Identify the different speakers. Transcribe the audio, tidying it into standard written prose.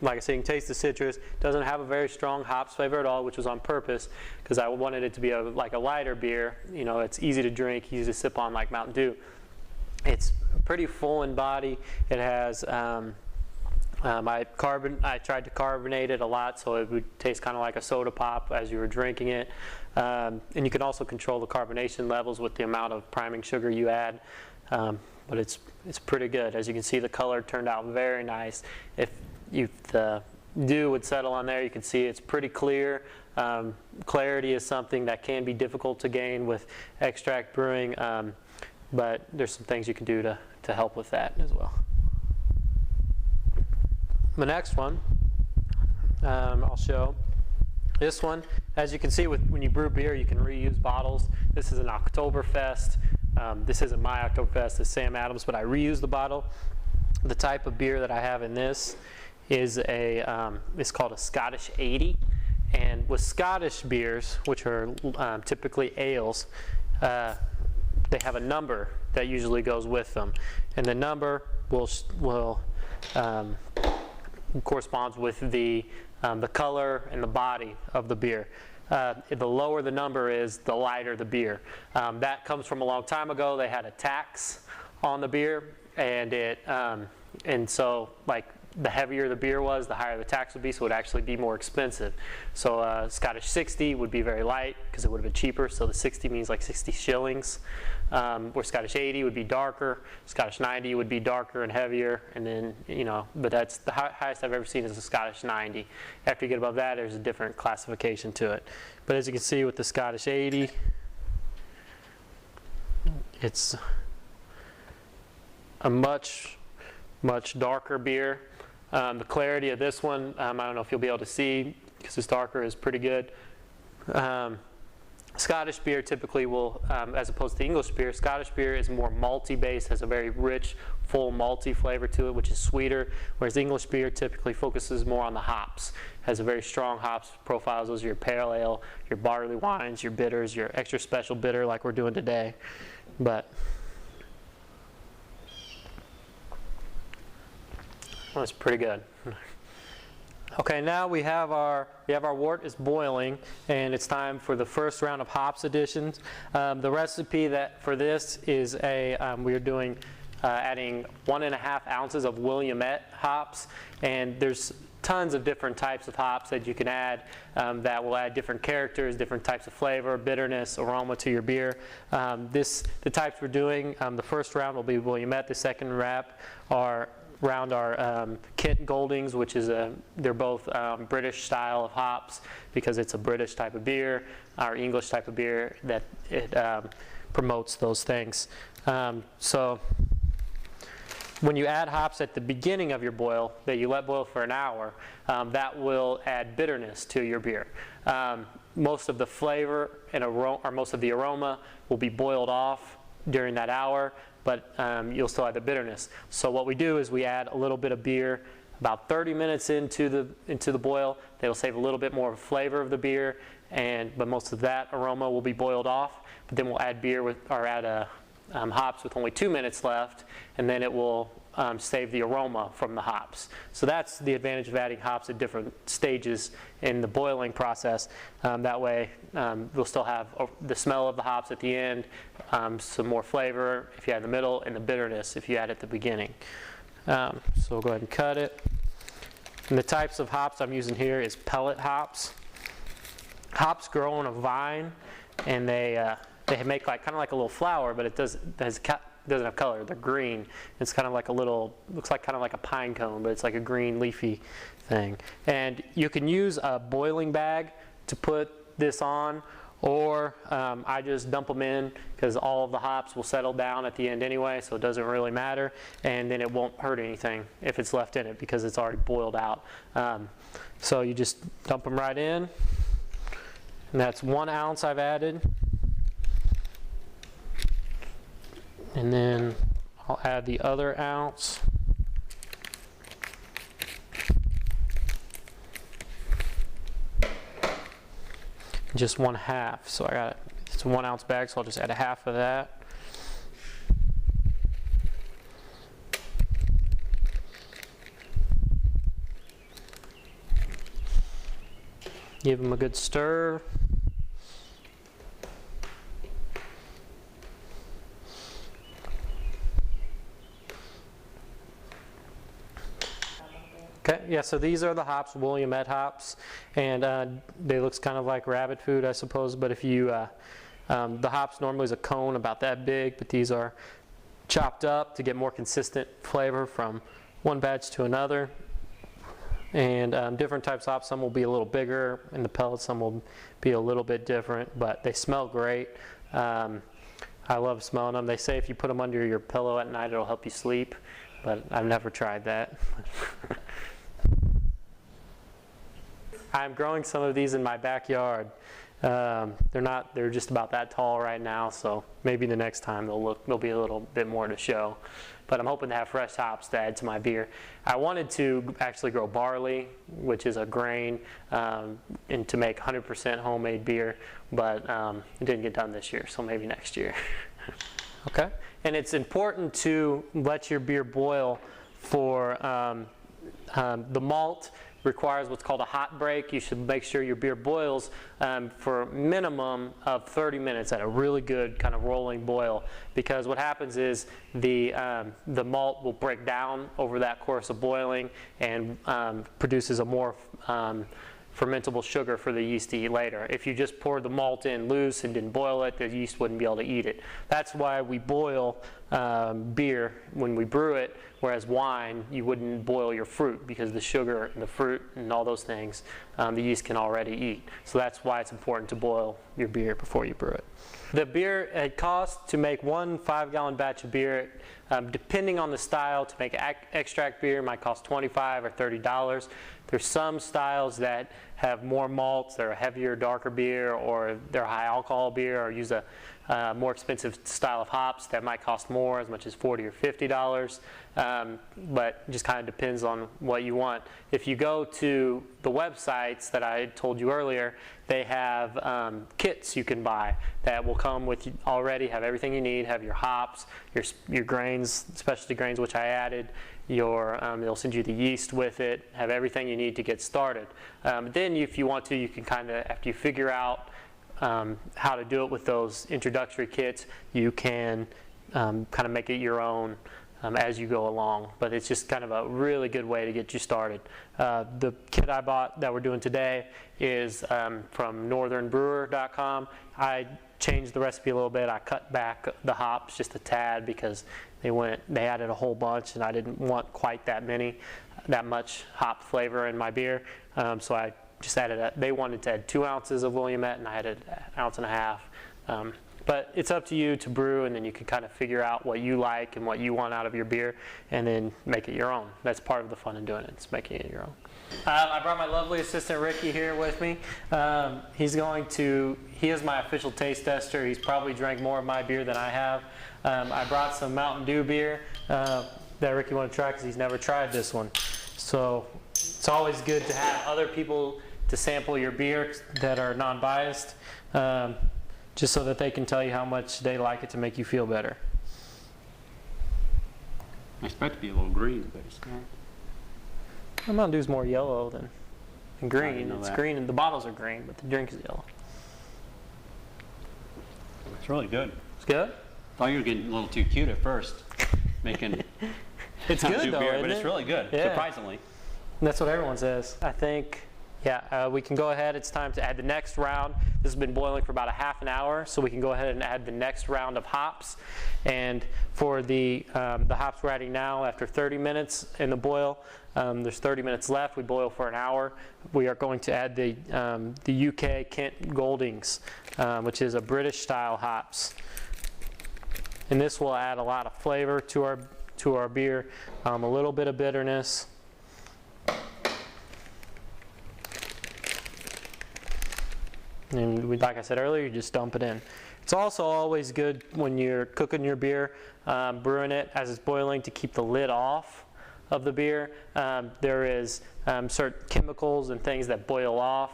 Speaker 1: Like I said, you can taste the citrus. Doesn't have a very strong hops flavor at all, which was on purpose because I wanted it to be like a lighter beer. You know, it's easy to drink, easy to sip on like Mountain Dew. It's pretty full in body. It has, I tried to carbonate it a lot so it would taste kind of like a soda pop as you were drinking it. And you can also control the carbonation levels with the amount of priming sugar you add. But it's pretty good. As you can see, the color turned out very nice. If the dew would settle on there, you can see it's pretty clear. Clarity is something that can be difficult to gain with extract brewing, but there's some things you can do to help with that as well. The next one I'll show. This one, as you can see, when you brew beer, you can reuse bottles. This is an Oktoberfest. This isn't my Oktoberfest, it's Sam Adams, but I reuse the bottle. The type of beer that I have in this is it's called a Scottish 80. And with Scottish beers, which are typically ales, they have a number that usually goes with them. And the number will corresponds with the color and the body of the beer. The lower the number is, the lighter the beer. That comes from a long time ago. They had a tax on the beer, and so like the heavier the beer was, the higher the tax would be, so it would actually be more expensive. So Scottish 60 would be very light because it would have been cheaper, so the 60 means like 60 shillings. Where Scottish 80 would be darker, Scottish 90 would be darker and heavier, and then, you know, but that's the highest I've ever seen is a Scottish 90. After you get above that, there's a different classification to it. But as you can see with the Scottish 80, it's a much darker beer. The clarity of this one, I don't know if you'll be able to see because it's darker, is pretty good. Scottish beer typically will, as opposed to English beer, Scottish beer is more malty based, has a very rich, full malty flavor to it, which is sweeter, whereas English beer typically focuses more on the hops, has a very strong hops profiles. Those are your pale ale, your barley wines, your bitters, your extra special bitter like we're doing today. But well, it's pretty good. Okay, now we have our wort is boiling, and it's time for the first round of hops additions. The recipe for this is we are doing adding 1.5 ounces of Williamette hops, and there's tons of different types of hops that you can add that will add different characters, different types of flavor, bitterness, aroma to your beer. The types we're doing, the first round will be Williamette. The second round are Kent Goldings, which is they're both British style of hops because it's a British type of beer, our English type of beer that it promotes those things. So when you add hops at the beginning of your boil that you let boil for an hour, that will add bitterness to your beer. Most of the flavor and most of the aroma will be boiled off during that hour, but you'll still have the bitterness. So what we do is we add a little bit of beer about 30 minutes into the boil. That'll save a little bit more flavor of the beer, but most of that aroma will be boiled off. But then we'll add hops with only 2 minutes left, and then it will save the aroma from the hops. So that's the advantage of adding hops at different stages in the boiling process. That way we'll still have the smell of the hops at the end, some more flavor if you add in the middle, and the bitterness if you add at the beginning. So we'll go ahead and cut it. And the types of hops I'm using here is pellet hops. Hops grow on a vine, and they make kind of like a little flower, but it doesn't have color. They're green. It's kind of like looks like kind of like a pine cone, but it's like a green leafy thing. And you can use a boiling bag to put this on, or I just dump them in because all of the hops will settle down at the end anyway, so it doesn't really matter, and then it won't hurt anything if it's left in it because it's already boiled out. So you just dump them right in, and that's 1 ounce I've added. And then I'll add the other ounce. Just 1/2. So it's a 1 ounce bag, so I'll just add a half of that. Give them a good stir. Okay, yeah, so these are the hops, Willamette hops, and they looks kind of like rabbit food, I suppose, but if you, the hops normally is a cone about that big, but these are chopped up to get more consistent flavor from one batch to another. And different types of hops, some will be a little bigger in the pellets, some will be a little bit different, but they smell great. I love smelling them. They say if you put them under your pillow at night, it'll help you sleep, but I've never tried that. I'm growing some of these in my backyard. They're just about that tall right now, so maybe the next time there'll be a little bit more to show. But I'm hoping to have fresh hops to add to my beer. I wanted to actually grow barley, which is a grain, and to make 100% homemade beer, but it didn't get done this year, so maybe next year. Okay, and it's important to let your beer boil for the malt requires what's called a hot break. You should make sure your beer boils for a minimum of 30 minutes at a really good kind of rolling boil, because what happens is the malt will break down over that course of boiling and produces a more fermentable sugar for the yeast to eat later. If you just poured the malt in loose and didn't boil it, the yeast wouldn't be able to eat it. That's why we boil beer when we brew it, whereas wine, you wouldn't boil your fruit, because the sugar and the fruit and all those things, the yeast can already eat. So that's why it's important to boil your beer before you brew it. The beer, it costs to make one 5-gallon batch of beer, depending on the style. To make extract beer might cost $25 or $30. There's some styles that have more malts, they're a heavier, darker beer, or they're high alcohol beer, or use a more expensive style of hops that might cost more, as much as $40 or $50. But it just kind of depends on what you want. If you go to the websites that I told you earlier, they have kits you can buy that will come with already, have everything you need, have your hops, your grains, specialty grains, which I added, they'll send you the yeast with it, have everything you need to get started. Then if you want to, you can kind of, after you figure out how to do it with those introductory kits, you can kind of make it your own as you go along. But it's just kind of a really good way to get you started. The kit I bought that we're doing today is from northernbrewer.com. I changed the recipe a little bit. I cut back the hops just a tad because they added a whole bunch, and I didn't want quite that much hop flavor in my beer. So I just added they wanted to add 2 ounces of Willamette, and I added 1.5 ounces. But it's up to you to brew, and then you can kind of figure out what you like and what you want out of your beer, and then make it your own. That's part of the fun in doing it, it's making it your own. I brought my lovely assistant Ricky here with me. He is my official taste tester. He's probably drank more of my beer than I have. I brought some Mountain Dew beer that Ricky wanted to try because he's never tried this one. So it's always good to have other people to sample your beer that are non-biased, just so that they can tell you how much they like it to make you feel better.
Speaker 2: I expect to be a little green, but it's not.
Speaker 1: Well, Mountain Dew's more yellow than green. It's
Speaker 2: that.
Speaker 1: green, and the bottles are green, but the drink is yellow.
Speaker 2: It's really good.
Speaker 1: It's good?
Speaker 2: I thought you were getting a little too cute at first, making
Speaker 1: It's
Speaker 2: Mountain
Speaker 1: good
Speaker 2: Dew
Speaker 1: though,
Speaker 2: beer,
Speaker 1: isn't
Speaker 2: but
Speaker 1: it?
Speaker 2: it's really good,
Speaker 1: Yeah.
Speaker 2: surprisingly.
Speaker 1: And that's what everyone says. I think, we can go ahead. It's time to add the next round. This has been boiling for about a half an hour, so we can go ahead and add the next round of hops. And for the hops we're adding now, after 30 minutes in the boil, there's 30 minutes left. We boil for an hour. We are going to add the UK Kent Goldings, which is a British style hops. And this will add a lot of flavor to our beer, a little bit of bitterness. And like I said earlier, you just dump it in. It's also always good when you're cooking your beer, brewing it as it's boiling, to keep the lid off of the beer. There is certain chemicals and things that boil off